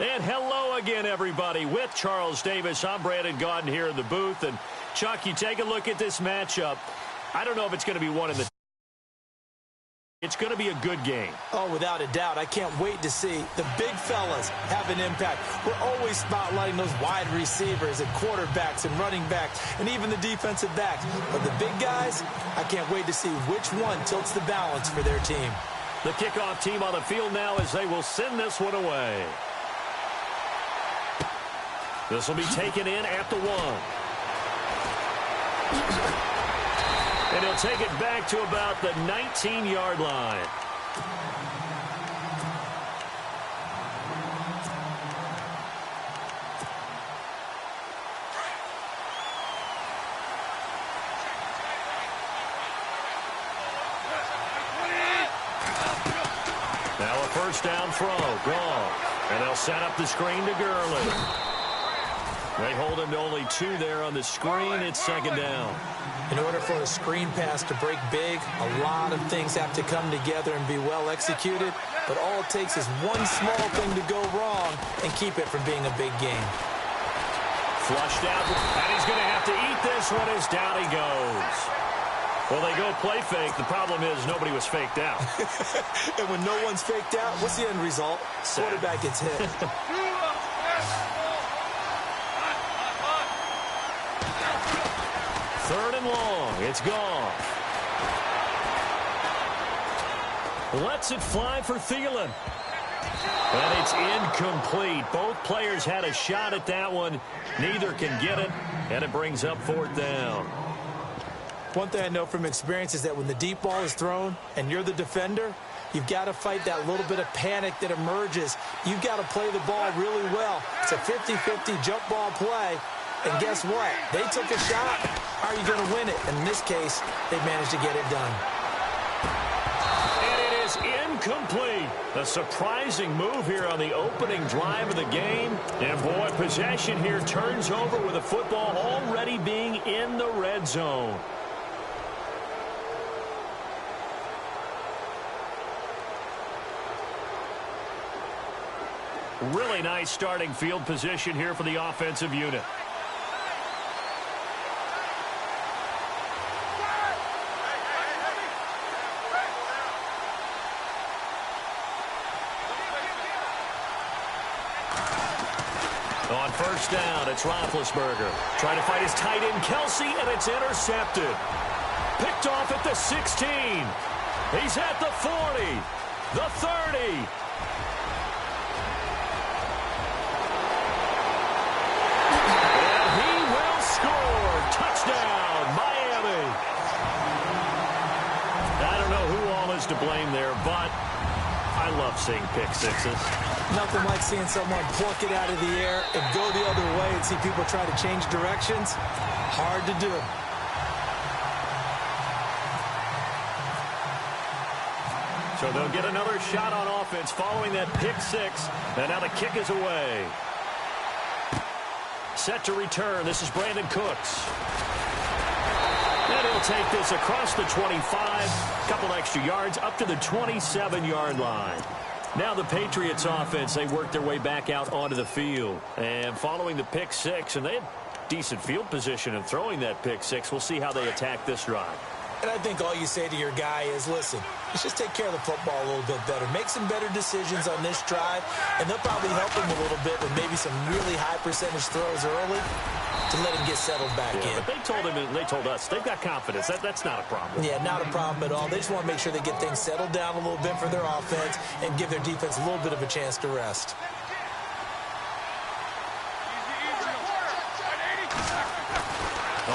And hello again, everybody. With Charles Davis, I'm Brandon Gaudin here in the booth. And, Chuck, you take a look at this matchup. I don't know if it's going to be one in the... It's going to be a good game. Oh, without a doubt. I can't wait to see the big fellas have an impact. We're always spotlighting those wide receivers and quarterbacks and running backs and even the defensive backs. But the big guys, I can't wait to see which one tilts the balance for their team. The kickoff team on the field now as they will send this one away. This will be taken in at the 1. And he'll take it back to about the 19-yard line. Now a first down throw, gone. And they'll set up the screen to Gurley. They hold him to only 2 there on the screen. It's second down. In order for a screen pass to break big, a lot of things have to come together and be well executed. But all it takes is one small thing to go wrong and keep it from being a big game. Flushed out, and he's going to have to eat this one as down he goes. Well, they go play fake. The problem is nobody was faked out. And when no one's faked out, what's the end result? Quarterback gets hit. Third and long. It's gone. Lets it fly for Thielen. And it's incomplete. Both players had a shot at that one. Neither can get it, and it brings up 4th down. One thing I know from experience is that when the deep ball is thrown and you're the defender, you've got to fight that little bit of panic that emerges. You've got to play the ball really well. It's a 50-50 jump ball play. And guess what? They took a shot. How are you going to win it? And in this case, they managed to get it done. And it is incomplete. A surprising move here on the opening drive of the game. And, boy, possession here turns over with the football already being in the red zone. Really nice starting field position here for the offensive unit. On first down, it's Roethlisberger. Trying to fight his tight end, Kelsey, and it's intercepted. Picked off at the 16. He's at the 40, the 30. And he will score. Touchdown, Miami. I don't know who all is to blame there, but I love seeing pick sixes. Nothing like seeing someone pluck it out of the air and go the other way and see people try to change directions. Hard to do. So they'll get another shot on offense following that pick six. And now the kick is away. Set to return. This is Brandon Cooks. And he'll take this across the 25. A couple extra yards up to the 27-yard line. Now the Patriots offense, they work their way back out onto the field. And following the pick six, and they had decent field position in throwing that pick six. We'll see how they attack this drive. And I think all you say to your guy is, listen, let's just take care of the football a little bit better. Make some better decisions on this drive, and they'll probably help him a little bit with maybe some really high percentage throws early to let him get settled back in. But they told him, and they told us, they've got confidence. That's not a problem. Yeah, not a problem at all. They just want to make sure they get things settled down a little bit for their offense and give their defense a little bit of a chance to rest.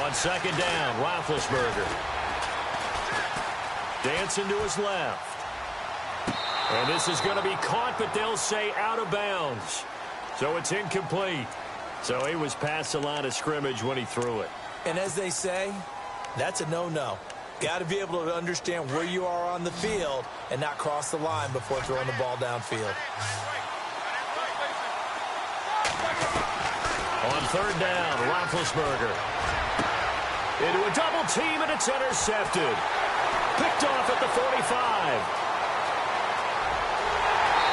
On second down, Roethlisberger. Dancing to his left. And this is going to be caught, but they'll say out of bounds. So it's incomplete. So he was past the line of scrimmage when he threw it. And as they say, that's a no-no. Got to be able to understand where you are on the field and not cross the line before throwing the ball downfield. On third down, Roethlisberger. Into a double team, and it's intercepted. Picked off at the 45.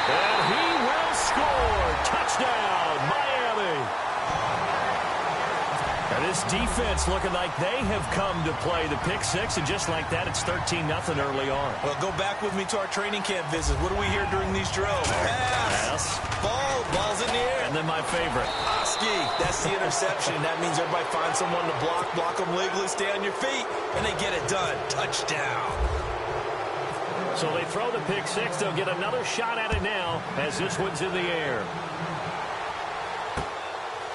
And he will score. Touchdown, Miami. Now this defense looking like they have come to play the pick six, and just like that, it's 13-0 early on. Well, go back with me to our training camp visit. What do we hear during these drills? Pass. Ball's in the air. And then my favorite. Oski, that's the interception. That means everybody finds someone to block them legally, stay on your feet, and they get it done. Touchdown. So they throw the pick six. They'll get another shot at it now as this one's in the air.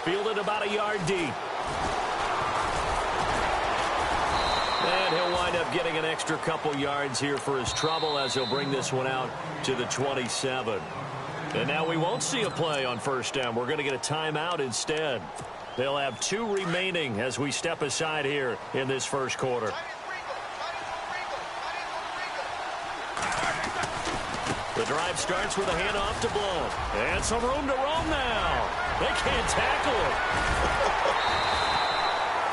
Fielded about a yard deep. And he'll wind up getting an extra couple yards here for his trouble as he'll bring this one out to the 27. And now we won't see a play on first down. We're going to get a timeout instead. They'll have 2 remaining as we step aside here in this first quarter. The drive starts with a handoff to Blount. And some room to roam now. They can't tackle it.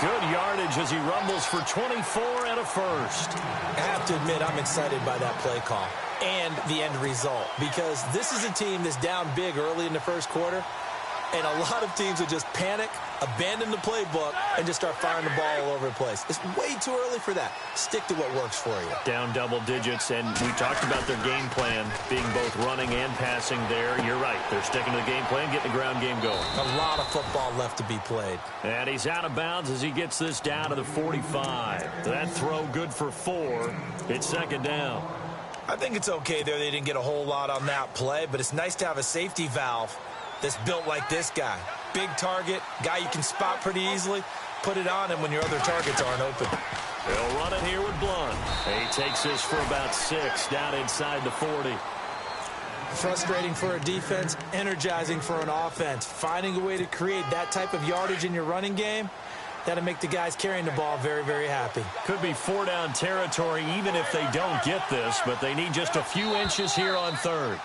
Good yardage as he rumbles for 24 and a first. I have to admit, I'm excited by that play call and the end result, because this is a team that's down big early in the first quarter, and a lot of teams will just panic, abandon the playbook, and just start firing the ball all over the place. It's way too early for that. Stick to what works for you. Down double digits, and we talked about their game plan being both running and passing there. You're right. They're sticking to the game plan, getting the ground game going. A lot of football left to be played. And he's out of bounds as he gets this down to the 45. That throw good for 4. It's second down. I think it's okay there. They didn't get a whole lot on that play, but it's nice to have a safety valve that's built like this guy. Big target, guy you can spot pretty easily. Put it on him when your other targets aren't open. They'll run it here with Blount. He takes this for about 6 down inside the 40. Frustrating for a defense, energizing for an offense. Finding a way to create that type of yardage in your running game, that'll make the guys carrying the ball very, very happy. Could be 4 down territory even if they don't get this, but they need just a few inches here on third.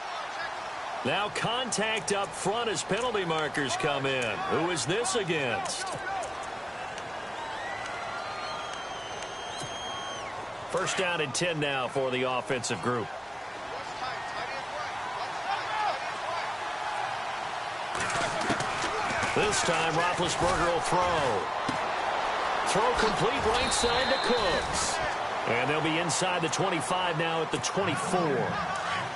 Now contact up front as penalty markers come in. Who is this against? First down and 10 now for the offensive group. This time Roethlisberger will throw. Throw complete right side to Cooks. And they'll be inside the 25 now at the 24.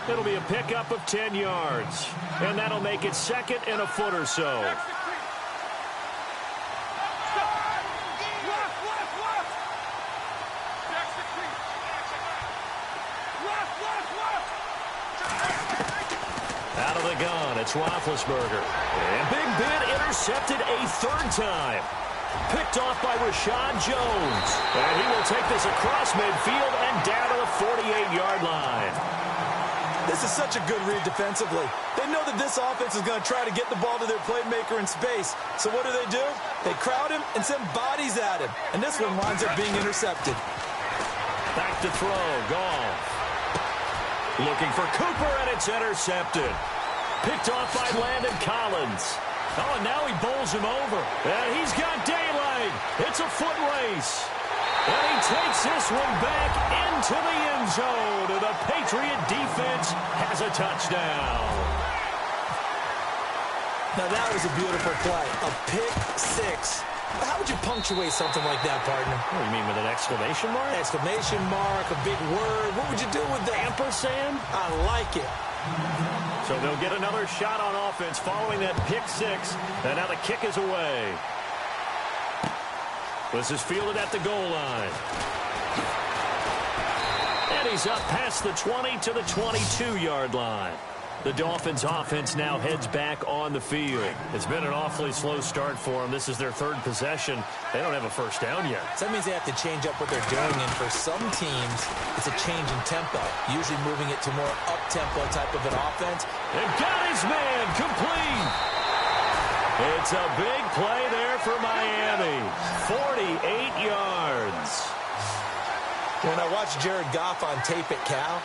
It'll be a pickup of 10 yards. And that'll make it second and a foot or so. Out of the gun, it's Roethlisberger. And Big Ben intercepted a 3rd time. Picked off by Rashad Jones. And he will take this across midfield and down to the 48-yard line. This is such a good read defensively. They know that this offense is going to try to get the ball to their playmaker in space. So what do? They crowd him and send bodies at him. And this one winds up being intercepted. Back to throw, Goff. Looking for Cooper, and it's intercepted. Picked off by Landon Collins. Oh, and now he bowls him over. And he's got daylight. It's a foot race. And he takes this one back into the end zone. And the Patriot defense has a touchdown. Now that was a beautiful play. A pick 6. How would you punctuate something like that, partner? What do you mean, with an exclamation mark? Exclamation mark, a big word. What would you do with that? Ampersand? I like it. So they'll get another shot on offense following that pick 6. And now the kick is away. This is fielded at the goal line. And he's up past the 20 to the 22-yard line. The Dolphins offense now heads back on the field. It's been an awfully slow start for them. This is their 3rd possession. They don't have a first down yet. So that means they have to change up what they're doing, and for some teams, it's a change in tempo, usually moving it to more up-tempo type of an offense. And got his man complete. It's a big play there for Miami. 48 yards. When I watched Jared Goff on tape at Cal,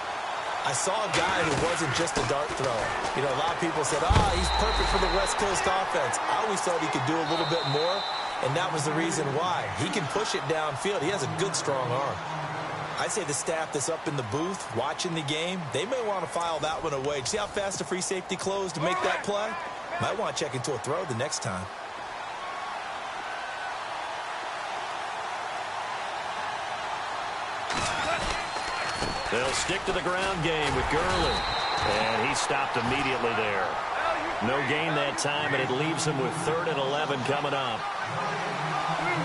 I saw a guy who wasn't just a dart thrower. You know, a lot of people said, he's perfect for the West Coast offense. I always thought he could do a little bit more, and that was the reason why. He can push it downfield. He has a good, strong arm. I'd say the staff that's up in the booth watching the game, they may want to file that one away. See how fast the free safety closed to make that play? Might want to check into a throw the next time. They'll stick to the ground game with Gurley. And he stopped immediately there. No gain that time, and it leaves him with 3rd and 11 coming up.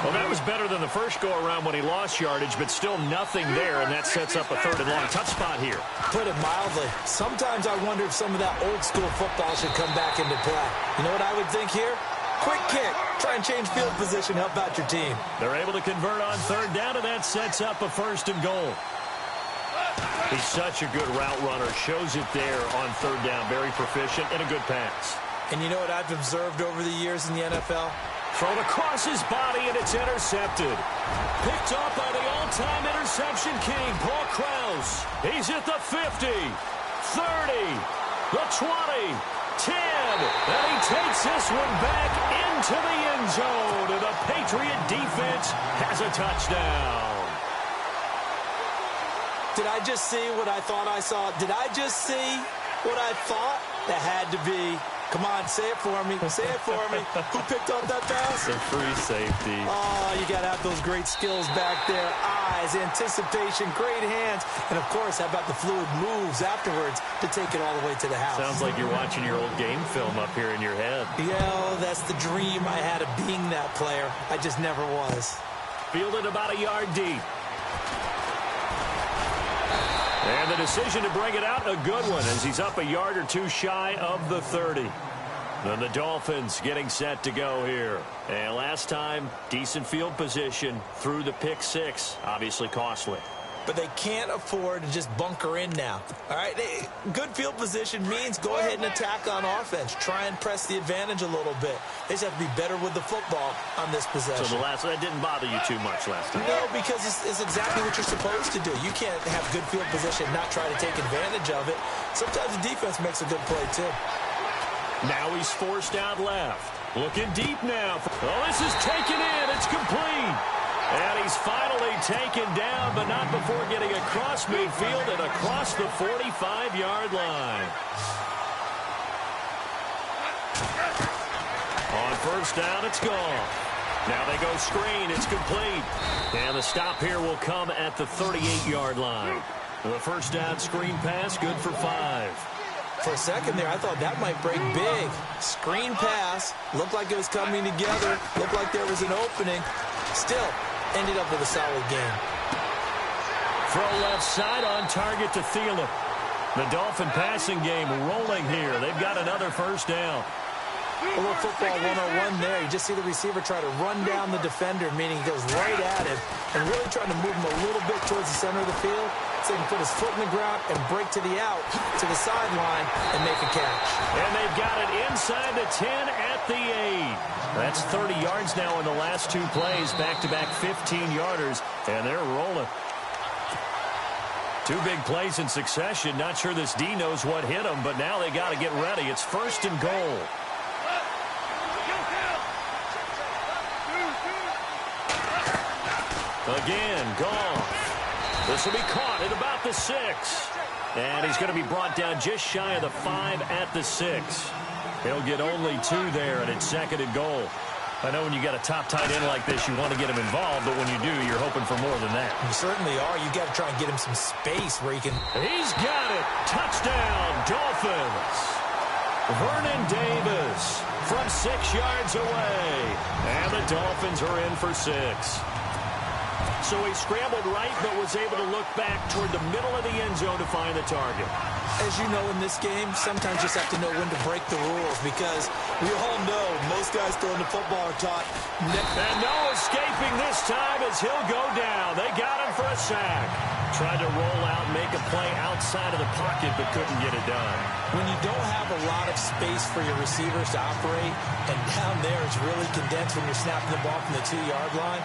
Well, that was better than the first go-around when he lost yardage, but still nothing there, and that sets up a 3rd and long. Tough spot here. Put it mildly. Sometimes I wonder if some of that old-school football should come back into play. You know what I would think here? Quick kick. Try and change field position. Help out your team. They're able to convert on 3rd down, and that sets up a 1st and goal. He's such a good route runner. Shows it there on 3rd down. Very proficient and a good pass. And you know what I've observed over the years in the NFL? Thrown across his body, and it's intercepted. Picked up by the all-time interception king, Paul Krause. He's at the 50, 30, the 20, 10. And he takes this one back into the end zone. And the Patriot defense has a touchdown. Did I just see what I thought I saw? Did I just see what I thought? That had to be. Come on, say it for me. Say it for me. Who picked up that pass? The free safety. Oh, you got to have those great skills back there. Eyes, anticipation, great hands. And, of course, how about the fluid moves afterwards to take it all the way to the house? Sounds like you're watching your old game film up here in your head. Yeah, that's the dream I had of being that player. I just never was. Fielded about a yard deep. And the decision to bring it out, a good one, as he's up a yard or two shy of the 30. Then the Dolphins getting set to go here. And last time, decent field position through the pick 6. Obviously costly. But they can't afford to just bunker in now. All right, good field position means go ahead and attack on offense. Try and press the advantage a little bit. They just have to be better with the football on this possession. So that didn't bother you too much last time? No, because it's exactly what you're supposed to do. You can't have good field position and not try to take advantage of it. Sometimes the defense makes a good play, too. Now he's forced out left. Looking deep now. Oh, this is taken in. It's complete. And he's finally taken down, but not before getting across midfield and across the 45-yard line. On 1st down, it's gone. Now they go screen. It's complete. And the stop here will come at the 38-yard line. The 1st down screen pass, good for 5. For a second there, I thought that might break big. Screen pass. Looked like it was coming together. Looked like there was an opening. Still, ended up with a solid game. Throw left side on target to Thielen. The Dolphin passing game rolling here. They've got another 1st down. A little football 101 there. You just see the receiver try to run down the defender, meaning he goes right at him and really trying to move him a little bit towards the center of the field so he can put his foot in the ground and break to the out, to the sideline, and make a catch. And they've got it inside the 10 at the 8. That's 30 yards now in the last 2 plays, back-to-back 15-yarders, and they're rolling. 2 big plays in succession. Not sure this D knows what hit him, but now they got to get ready. It's 1st and goal. Again, Goff. This will be caught at about the 6. And he's going to be brought down just shy of the 5 at the 6. He'll get only 2 there, and it's 2nd and goal. I know when you got a top tight end like this, you want to get him involved, but when you do, you're hoping for more than that. You certainly are. You got to try and get him some space where he can. He's got it. Touchdown, Dolphins. Vernon Davis from 6 yards away. And the Dolphins are in for 6. So he scrambled right, but was able to look back toward the middle of the end zone to find the target. As you know, in this game, sometimes you just have to know when to break the rules, because we all know most guys throwing the football are taught. And no escaping this time as he'll go down. They got him for a sack. Tried to roll out, make a play outside of the pocket, but couldn't get it done. When you don't have a lot of space for your receivers to operate, and down there it's really condensed when you're snapping the ball from the 2-yard line,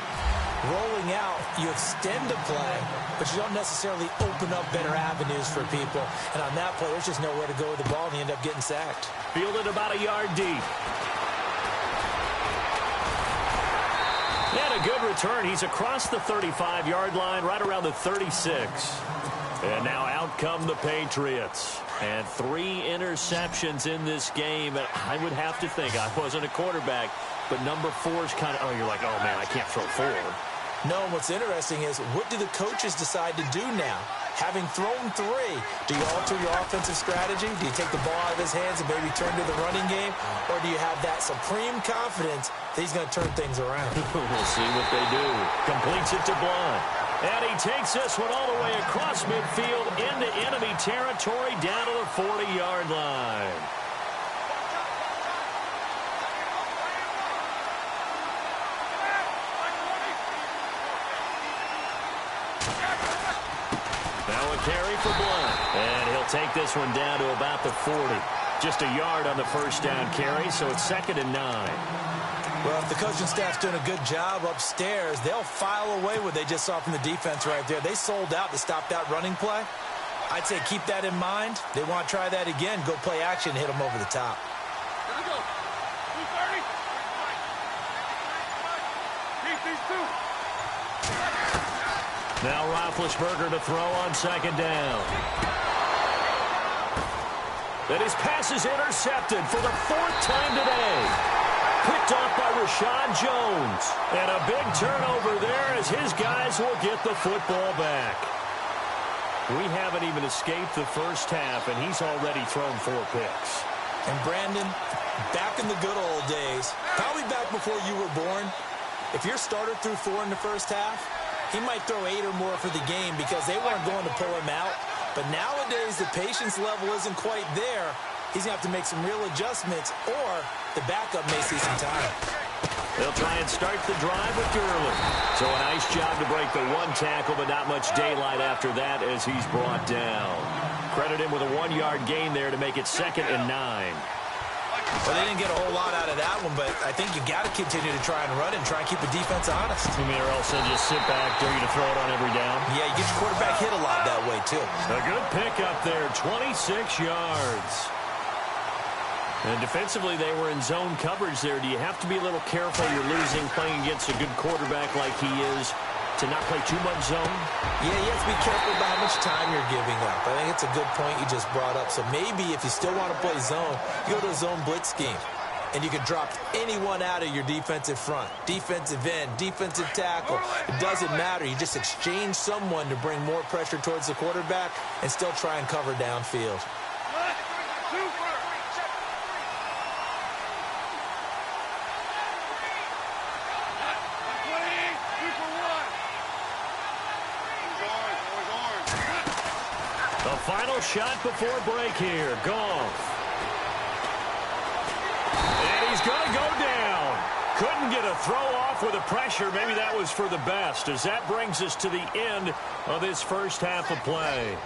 rolling out, you extend a play, but you don't necessarily open up better avenues for people. And on that play, there's just nowhere to go with the ball, and you end up getting sacked. Fielded about a yard deep. And a good return. He's across the 35-yard line, right around the 36. And now out come the Patriots. And 3 interceptions in this game. And I would have to think, I wasn't a quarterback, but number 4 is kind of, oh, you're like, oh, man, I can't throw 4. No, what's interesting is, what do the coaches decide to do now? Having thrown 3, do you alter your offensive strategy? Do you take the ball out of his hands and maybe turn to the running game? Or do you have that supreme confidence that he's going to turn things around? We'll see what they do. Completes it to Blunt. And he takes this one all the way across midfield into enemy territory down to the 40-yard line. Now a carry for Blunt. And he'll take this one down to about the 40. Just a yard on the first down carry, so it's 2nd and 9. Well, if the coaching staff's doing a good job upstairs, they'll file away what they just saw from the defense right there. They sold out to stop that running play. I'd say keep that in mind. They want to try that again, go play action, hit them over the top. Here we go. 230. Keep these 2. Now Roethlisberger to throw on 2nd down. And his pass is intercepted for the 4th time today. Picked off by Rashad Jones. And a big turnover there as his guys will get the football back. We haven't even escaped the first half, and he's already thrown 4 picks. And Brandon, back in the good old days, probably back before you were born, if your starter threw 4 in the first half, he might throw 8 or more for the game because they weren't going to pull him out. But nowadays, the patience level isn't quite there. He's going to have to make some real adjustments, or the backup may see some time. They'll try and start the drive with Gurley. So a nice job to break the 1 tackle, but not much daylight after that as he's brought down. Credit him with a 1-yard gain there to make it 2nd and 9. Well, they didn't get a whole lot out of that one, but I think you got to continue to try and run and try and keep the defense honest. You mean, or else they'll just sit back, dare you to throw it on every down? Yeah, you get your quarterback hit a lot that way, too. A good pickup there, 26 yards. And defensively, they were in zone coverage there. Do you have to be a little careful? You're losing, playing against a good quarterback like he is, to not play too much zone? Yeah, you have to be careful about how much time you're giving up. I think it's a good point you just brought up. So maybe if you still want to play zone, you go to a zone blitz scheme. And you can drop anyone out of your defensive front. Defensive end, defensive tackle. It doesn't matter. You just exchange someone to bring more pressure towards the quarterback and still try and cover downfield. The final shot before break here. Goff. And he's going to go down. Couldn't get a throw off with the pressure. Maybe that was for the best, as that brings us to the end of this first half of play.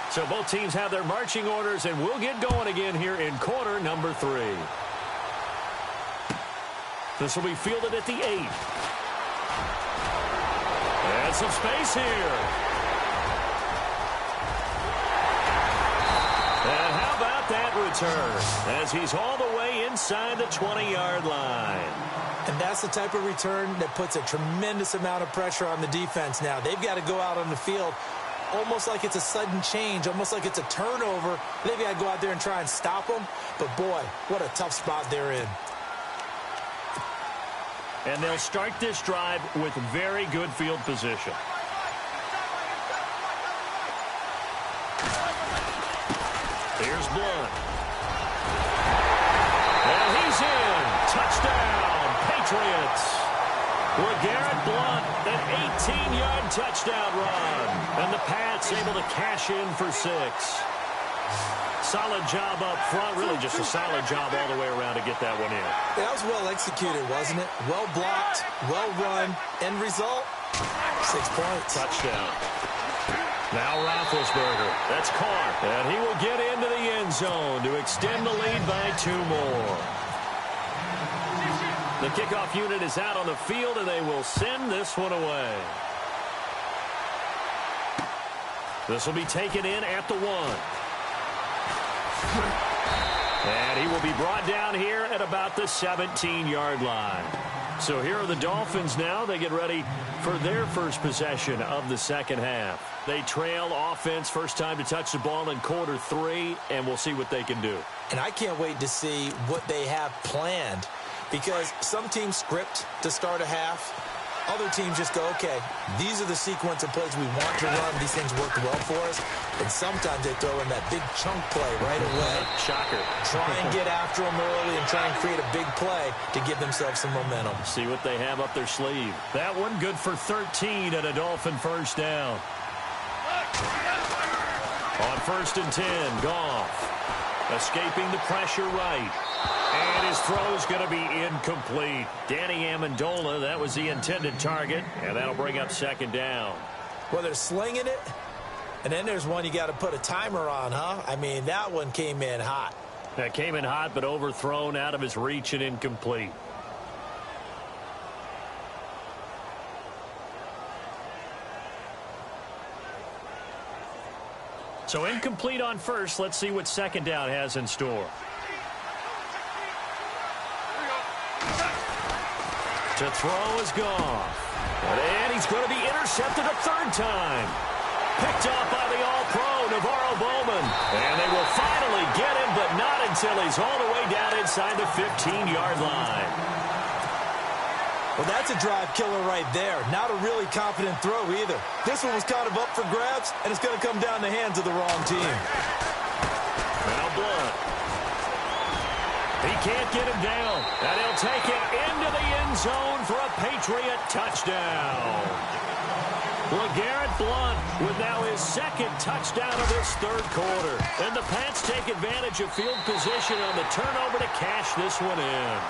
So both teams have their marching orders, and we'll get going again here in quarter number 3. This will be fielded at the 8. And some space here. And how about that return as he's all the way inside the 20-yard line. And that's the type of return that puts a tremendous amount of pressure on the defense now. They've got to go out on the field almost like it's a sudden change, almost like it's a turnover. They've got to go out there and try and stop them. But, boy, what a tough spot they're in. And they'll start this drive with very good field position. Here's Blunt. And he's in. Touchdown, Patriots. LeGarrette Blunt, an 18-yard touchdown run. And the Pats able to cash in for 6. Solid job up front. Really just a solid job all the way around to get that one in. That was well executed, wasn't it? Well blocked, well run. End result, 6 points. Touchdown. Now Roethlisberger. That's caught. And he will get into the end zone to extend the lead by 2 more. The kickoff unit is out on the field, and they will send this one away. This will be taken in at the 1. And he will be brought down here at about the 17-yard line. So here are the Dolphins now. They get ready for their first possession of the second half. They trail offense, first time to touch the ball in quarter 3, and we'll see what they can do. And I can't wait to see what they have planned, because some teams script to start a half. Other teams just go, okay, these are the sequence of plays we want to run. These things worked well for us. And sometimes they throw in that big chunk play right away. Shocker. Try and get after them early and try and create a big play to give themselves some momentum. See what they have up their sleeve. That one good for 13 and a Dolphin first down. On 1st and 10, Goff escaping the pressure right. And his throw is going to be incomplete. Danny Amendola, that was the intended target, and that'll bring up 2nd down. Well, they're slinging it, and then there's one you got to put a timer on, huh? I mean, that one came in hot. That came in hot, but overthrown out of his reach and incomplete. So incomplete on first. Let's see what 2nd down has in store. To throw is Goff. And he's going to be intercepted a 3rd time. Picked off by the All-Pro, Navarro Bowman. And they will finally get him, but not until he's all the way down inside the 15-yard line. Well, that's a drive killer right there. Not a really confident throw either. This one was kind of up for grabs, and it's going to come down the hands of the wrong team. Now Blunt. He can't get him down. And he'll take it into the end zone for a Patriot touchdown. LeGarrette Blunt with now his 2nd touchdown of this 3rd quarter. And the Pats take advantage of field position on the turnover to cash this one in.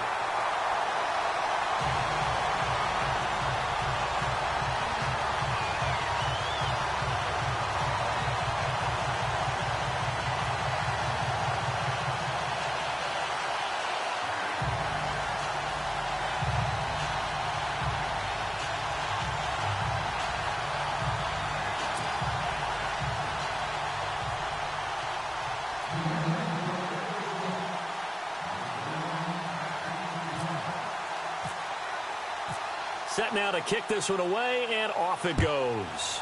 Set now to kick this one away, and off it goes.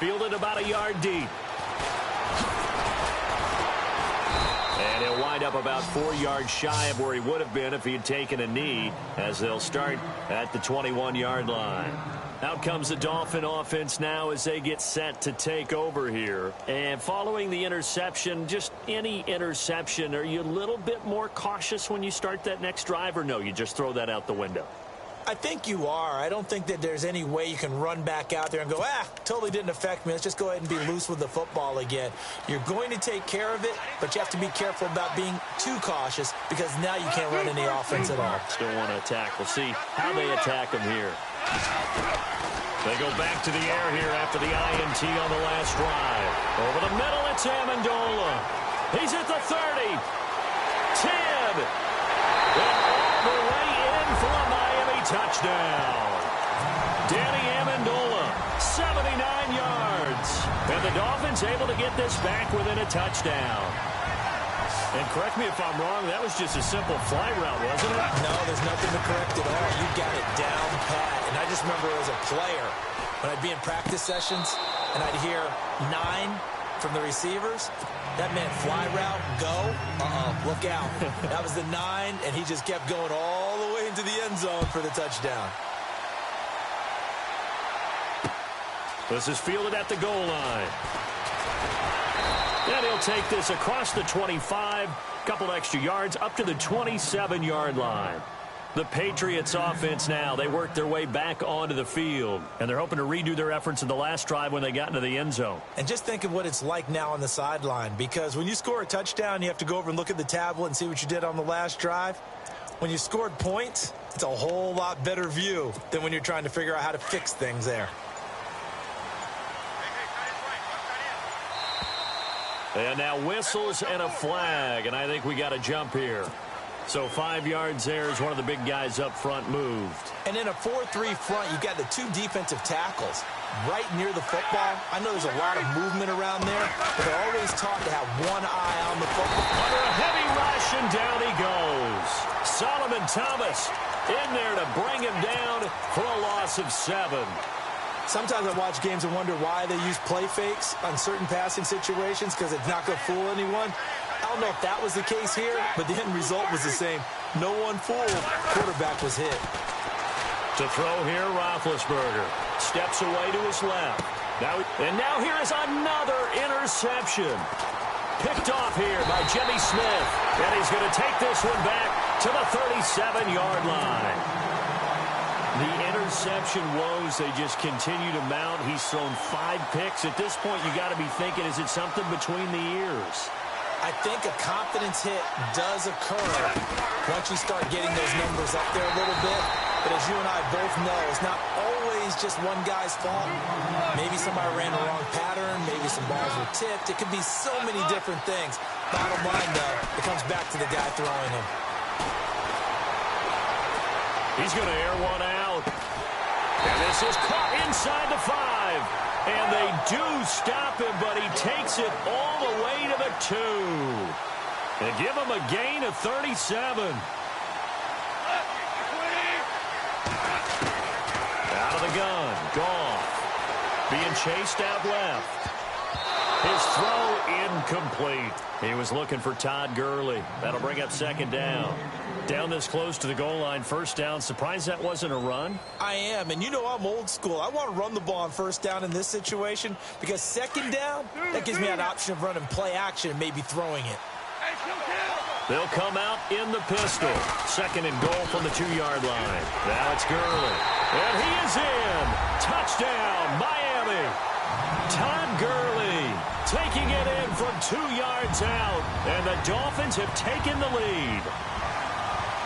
Fielded about a yard deep. And he'll wind up about 4 yards shy of where he would have been if he had taken a knee, as they'll start at the 21-yard line. Out comes the Dolphin offense now as they get set to take over here. And following the interception, just any interception, are you a little bit more cautious when you start that next drive, or no, you just throw that out the window? I think you are. I don't think that there's any way you can run back out there and go, totally didn't affect me. Let's just go ahead and be loose with the football again. You're going to take care of it, but you have to be careful about being too cautious, because now you can't run any offense at all. Still want to attack. We'll see how they attack him here. They go back to the air here after the INT on the last drive. Over the middle, it's Amendola. He's at the 30. 10. And all the way in for a Miami touchdown. Danny Amendola, 79 yards. And the Dolphins able to get this back within a touchdown. And correct me if I'm wrong, that was just a simple fly route, wasn't it? No, there's nothing to correct at all. You got it down pat. And I just remember as a player, when I'd be in practice sessions and I'd hear 9 from the receivers, that meant fly route, go, look out. That was the 9, and he just kept going all the way into the end zone for the touchdown. This is fielded at the goal line. And he'll take this across the 25, couple extra yards, up to the 27-yard line. The Patriots offense now, they work their way back onto the field, and they're hoping to redo their efforts in the last drive when they got into the end zone. And just think of what it's like now on the sideline, because when you score a touchdown, you have to go over and look at the tablet and see what you did on the last drive. When you scored points, it's a whole lot better view than when you're trying to figure out how to fix things there. And now whistles and a flag, and I think we got a jump here. So 5 yards there as one of the big guys up front moved. And in a 4-3 front, you've got the 2 defensive tackles right near the football. I know there's a lot of movement around there, but they're always taught to have one eye on the football. Under a heavy rush, and down he goes. Solomon Thomas in there to bring him down for a loss of 7. Sometimes I watch games and wonder why they use play fakes on certain passing situations, because it's not going to fool anyone. I don't know if that was the case here, but the end result was the same. No one fooled. Quarterback was hit. To throw here, Roethlisberger. Steps away to his left. Now here is another interception. Picked off here by Jimmy Smith. And he's going to take this one back to the 37-yard line. The interception woes, they just continue to mount. He's thrown 5 picks. At this point, you got to be thinking, is it something between the ears? I think a confidence hit does occur once you start getting those numbers up there a little bit. But as you and I both know, it's not always just one guy's fault. Maybe somebody ran the wrong pattern. Maybe some balls were tipped. It could be so many different things. Bottom line, though, it comes back to the guy throwing him. He's going to air one out. And this is caught inside the 5. And they do stop him, but he takes it all the way to the 2. They give him a gain of 37. Out of the gun. Goff being chased out left. His throw incomplete. He was looking for Todd Gurley. That'll bring up 2nd down. Down this close to the goal line, 1st down. Surprised that wasn't a run? I am, and you know I'm old school. I want to run the ball on 1st down in this situation because 2nd down, that gives me an option of running play action and maybe throwing it. They'll come out in the pistol. 2nd and goal from the 2-yard line. Now it's Gurley. And he is in. Touchdown, Miami. Todd Gurley taking it in from 2 yards out. And the Dolphins have taken the lead.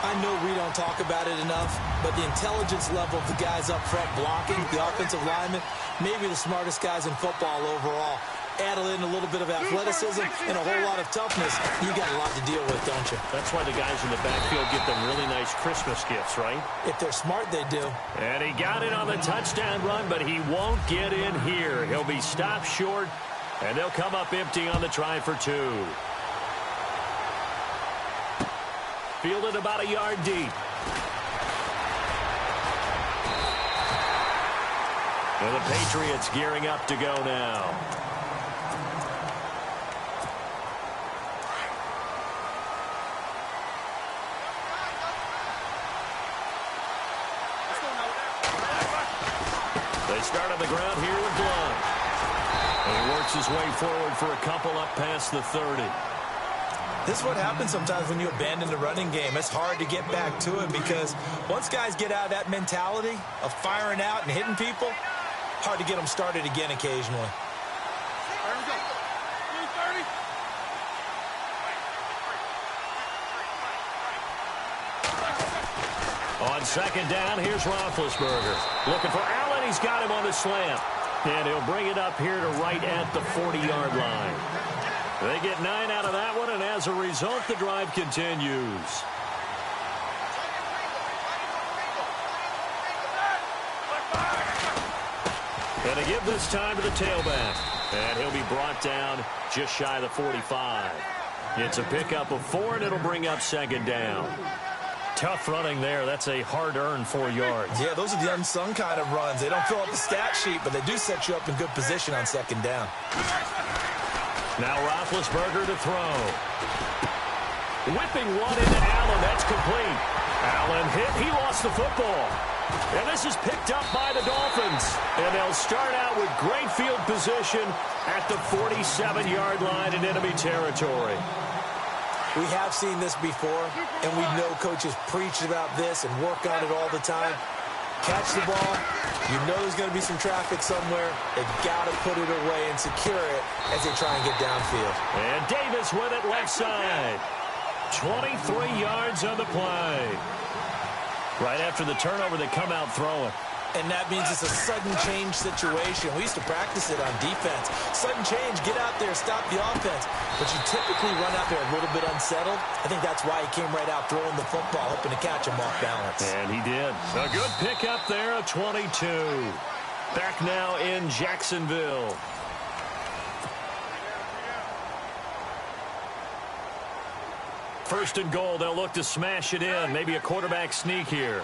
I know we don't talk about it enough, but the intelligence level of the guys up front blocking, the offensive linemen, maybe the smartest guys in football overall. Add in a little bit of athleticism and a whole lot of toughness, you got a lot to deal with, don't you? That's why the guys in the backfield get them really nice Christmas gifts, right? If they're smart, they do. And he got it on the touchdown run, but he won't get in here. He'll be stopped short, and they'll come up empty on the try for 2. Fielded about a yard deep. And the Patriots gearing up to go now. They start on the ground here with Blunt. And he works his way forward for a couple up past the 30. This is what happens sometimes when you abandon the running game. It's hard to get back to it because once guys get out of that mentality of firing out and hitting people, hard to get them started again occasionally. There we go. 230. On 2nd down, here's Roethlisberger. Looking for Allen. He's got him on the slant. And he'll bring it up here to right at the 40-yard line. They get 9 out of that one, and as a result, the drive continues. And they give this time to the tailback. And he'll be brought down just shy of the 45. It's a pickup of 4, and it'll bring up 2nd down. Tough running there. That's a hard-earned 4 yards. Yeah, those are the unsung kind of runs. They don't fill up the stat sheet, but they do set you up in good position on 2nd down. Now Roethlisberger to throw. Whipping one into Allen. That's complete. Allen hit. He lost the football. And this is picked up by the Dolphins. And they'll start out with great field position at the 47-yard line in enemy territory. We have seen this before, and we know coaches preach about this and work on it all the time. Catch the ball. You know there's going to be some traffic somewhere. They've got to put it away and secure it as they try and get downfield. And Davis with it left side. 23 yards on the play. Right after the turnover, they come out throwing. And that means it's a sudden change situation. We used to practice it on defense. Sudden change, get out there, stop the offense. But you typically run out there a little bit unsettled. I think that's why he came right out throwing the football, hoping to catch him off balance. And he did. A good pickup there, a 22. Back now in Jacksonville. First and goal, they'll look to smash it in. Maybe a quarterback sneak here.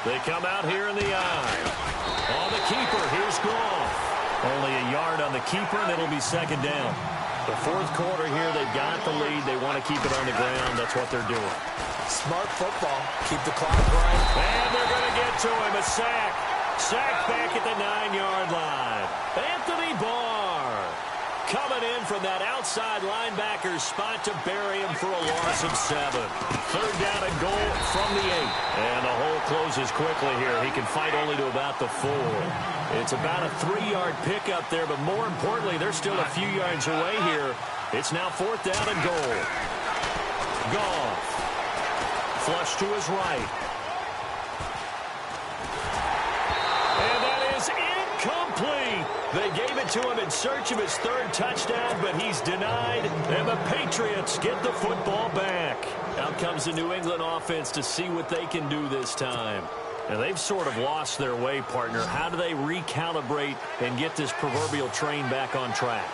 They come out here in the eye. On the keeper, here's Goff. Only a yard on the keeper, and it'll be second down. The fourth quarter here, they've got the lead. They want to keep it on the ground. That's what they're doing. Smart football. Keep the clock going. And they're going to get to him. A sack. Sack back at the 9-yard line. Anthony Barr coming in from that outside linebacker spot to bury him for a loss of 7. Third down and goal from the 8. And the hole closes quickly here. He can fight only to about the 4. It's about a 3-yard pickup there, but more importantly, they're still a few yards away here. It's now fourth down and goal. Goff. Flush to his right. And that is incomplete. They gave it to him in search of his third touchdown, but he's denied, and the Patriots get the football back. Out comes the New England offense to see what they can do this time. And they've sort of lost their way, partner. How do they recalibrate and get this proverbial train back on track?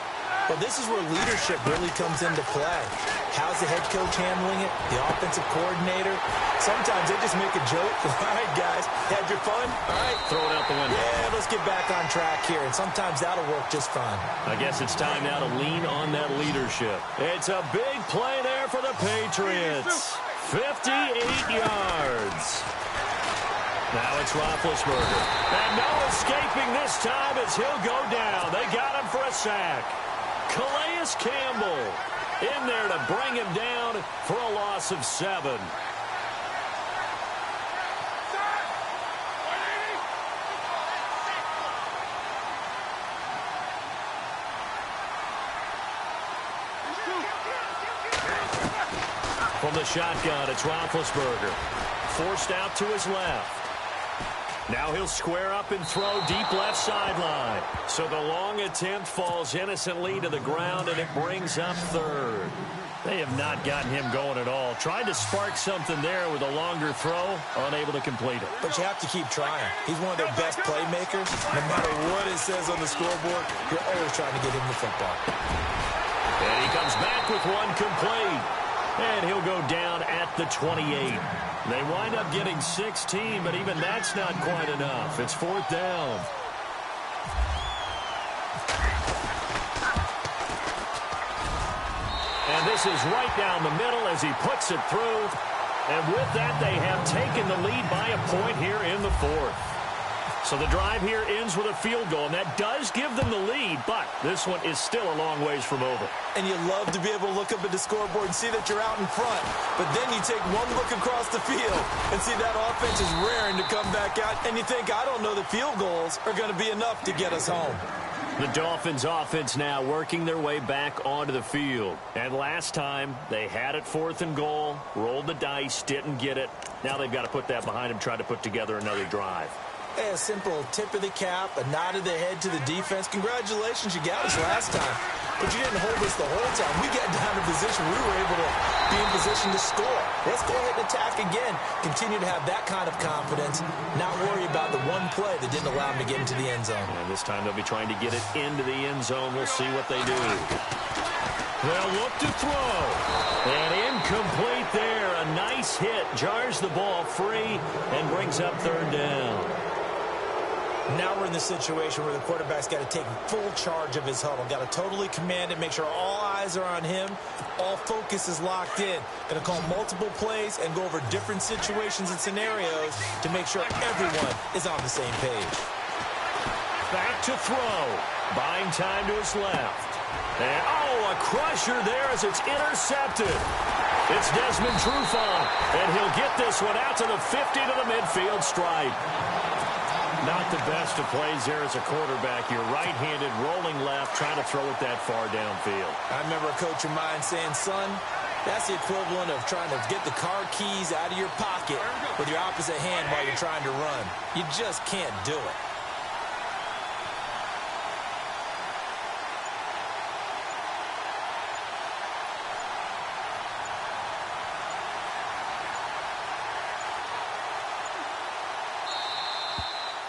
Well, this is where leadership really comes into play. How's the head coach handling it? The offensive coordinator? Sometimes they just make a joke. All right, guys, had your fun? All right. Throw it out the window. Yeah, let's get back on track here. And sometimes that'll work just fine. I guess it's time now to lean on that leadership. It's a big play there for the Patriots. 58 yards. Now it's Roethlisberger. And no escaping this time as he'll go down. They got him for a sack. Calais Campbell in there to bring him down for a loss of 7. From the shotgun, it's Roethlisberger. Forced out to his left. Now he'll square up and throw deep left sideline. So the long attempt falls innocently to the ground, and it brings up third. They have not gotten him going at all. Tried to spark something there with a longer throw, unable to complete it. But you have to keep trying. He's one of their best playmakers. No matter what it says on the scoreboard, you're always trying to get him the football. And he comes back with one complete. And he'll go down at the 28. They wind up getting 16, but even that's not quite enough. It's fourth down. And this is right down the middle as he puts it through. And with that, they have taken the lead by a point here in the fourth. So the drive here ends with a field goal, and that does give them the lead, but this one is still a long ways from over. And you love to be able to look up at the scoreboard and see that you're out in front, but then you take one look across the field and see that offense is raring to come back out, and you think, I don't know, the field goals are going to be enough to get us home. The Dolphins offense now working their way back onto the field. And last time, they had it fourth and goal, rolled the dice, didn't get it. Now they've got to put that behind them, try to put together another drive. A simple tip of the cap, a nod of the head to the defense. Congratulations, you got us last time. But you didn't hold us the whole time. We got down in position. We were able to be in position to score. Let's go ahead and attack again. Continue to have that kind of confidence. Not worry about the one play that didn't allow them to get into the end zone. And this time they'll be trying to get it into the end zone. We'll see what they do. They'll look to throw. And incomplete there. A nice hit. Jars the ball free and brings up third down. Now we're in the situation where the quarterback's got to take full charge of his huddle. Got to totally command it, make sure all eyes are on him. All focus is locked in. Going to call multiple plays and go over different situations and scenarios to make sure everyone is on the same page. Back to throw. Buying time to his left. And, a crusher there as it's intercepted. It's Desmond Trufant, and he'll get this one out to the 50 to the midfield stripe. Not the best of plays there as a quarterback. You're right-handed, rolling left, trying to throw it that far downfield. I remember a coach of mine saying, son, That's the equivalent of trying to get the car keys out of your pocket with your opposite hand while you're trying to run. You just can't do it.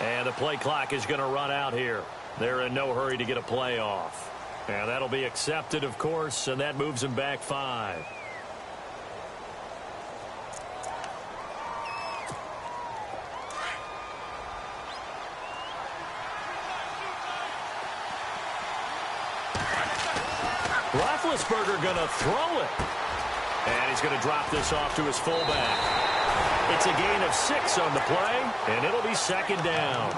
And the play clock is going to run out here. They're in no hurry to get a play off. And that'll be accepted, of course, and that moves them back 5. Roethlisberger going to throw it. And he's going to drop this off to his fullback. It's a gain of 6 on the play, and it'll be second down.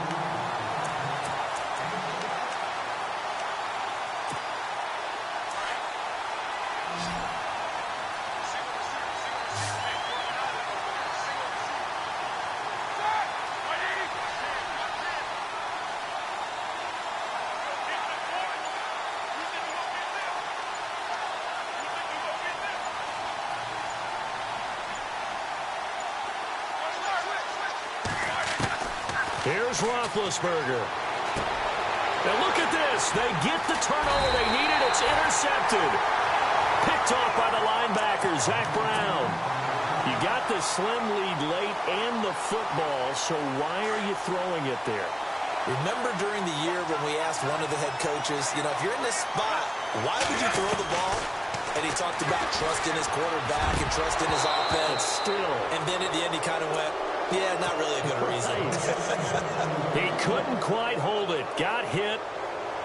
Here's Roethlisberger. And look at this. They get the turnover they needed. It's intercepted. Picked off by the linebacker, Zach Brown. You got the slim lead late and the football, so why are you throwing it there? Remember during the year when we asked one of the head coaches, if you're in this spot, why would you throw the ball? And he talked about trusting his quarterback and trusting his offense. Still. And then at the end he kind of went, yeah, not really a good reason. He couldn't quite hold it. Got hit.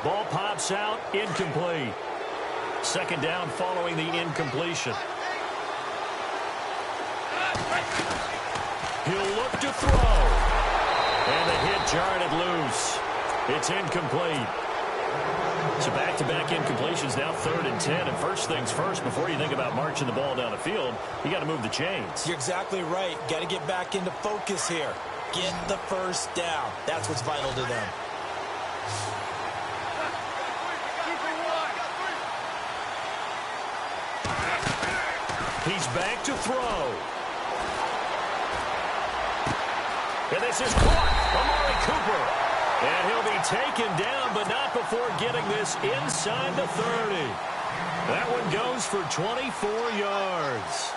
Ball pops out. Incomplete. Second down following the incompletion. He'll look to throw. And the hit jarred it loose. It's incomplete. So back-to-back incompletions, now 3rd and 10. And first things first, before you think about marching the ball down the field, you got to move the chains. You're exactly right. Got to get back into focus here. Get the first down. That's what's vital to them. He's back to throw. And this is caught. Amari Cooper. And he'll be taken down, but not before getting this inside the 30. That one goes for 24 yards.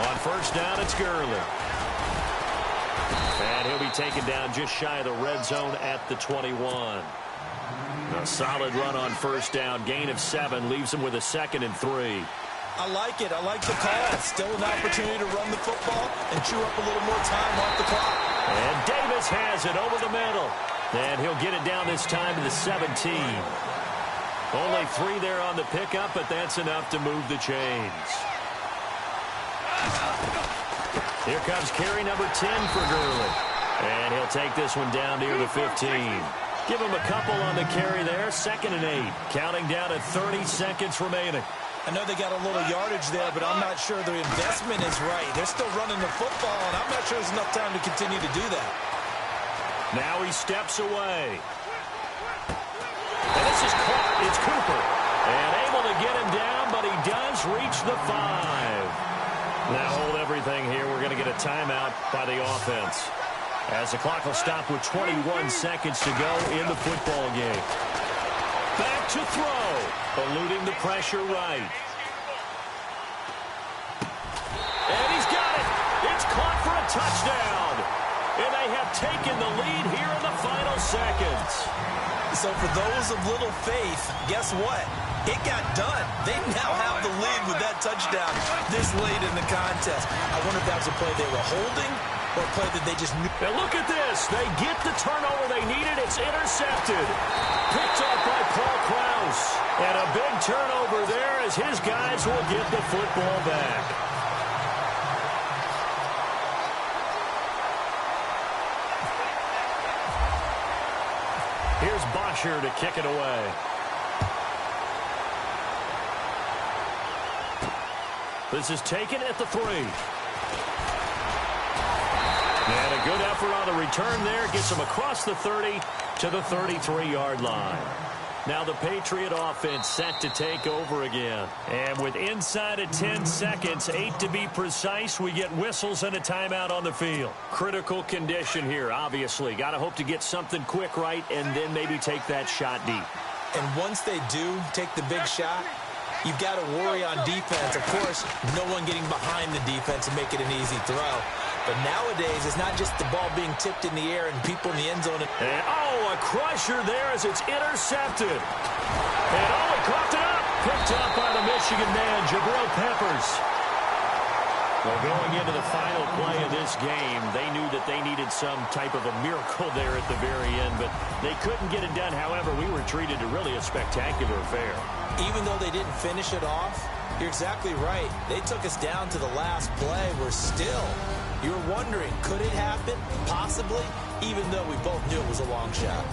On first down, it's Gurley. And he'll be taken down just shy of the red zone at the 21. A solid run on first down. Gain of 7 leaves him with a 2nd and 3. I like it. I like the call. Still an opportunity to run the football and chew up a little more time off the clock. And Davis has it over the middle. And he'll get it down this time to the 17. Only 3 there on the pickup, but that's enough to move the chains. Here comes carry number 10 for Gurley. And he'll take this one down near the 15. Give him a couple on the carry there. 2nd and 8. Counting down at 30 seconds remaining. I know they got a little yardage there, but I'm not sure the investment is right. They're still running the football, and I'm not sure there's enough time to continue to do that. Now he steps away. And this is caught. It's Cooper. And able to get him down, but he does reach the 5. Now hold everything here. We're going to get a timeout by the offense, as the clock will stop with 21 seconds to go in the football game. Back to throw. Eluding the pressure right. And he's got it. It's caught for a touchdown. And they have taken the lead here in the final seconds. So for those of little faith, guess what? It got done. They now have the lead with that touchdown this late in the contest. I wonder if that was a play they were holding or a play that they just knew. And look at this. They get the turnover they needed. It's intercepted. Picked off by Paul Krause. And a big turnover there as his guys will get the football back. Here's Bosher to kick it away. This is taken at the 3. And a good effort on the return there. Gets him across the 30 to the 33-yard line. Now the Patriot offense set to take over again. And with inside of 10 seconds, 8 to be precise, we get whistles and a timeout on the field. Critical condition here, obviously. Got to hope to get something quick right and then maybe take that shot deep. And once they do take the big shot, you've got to worry on defense. Of course, no one getting behind the defense and make it an easy throw. But nowadays, it's not just the ball being tipped in the air and people in the end zone. And, oh, a crusher there as it's intercepted. And, oh, he coughed it up. Picked up by the Michigan man, Jabril Peppers. Well, going into the final play of this game, they knew that they needed some type of a miracle there at the very end, but they couldn't get it done. However, we were treated to really a spectacular affair. Even though they didn't finish it off, you're exactly right. They took us down to the last play. We're still, you're wondering, could it happen? Possibly, even though we both knew it was a long shot.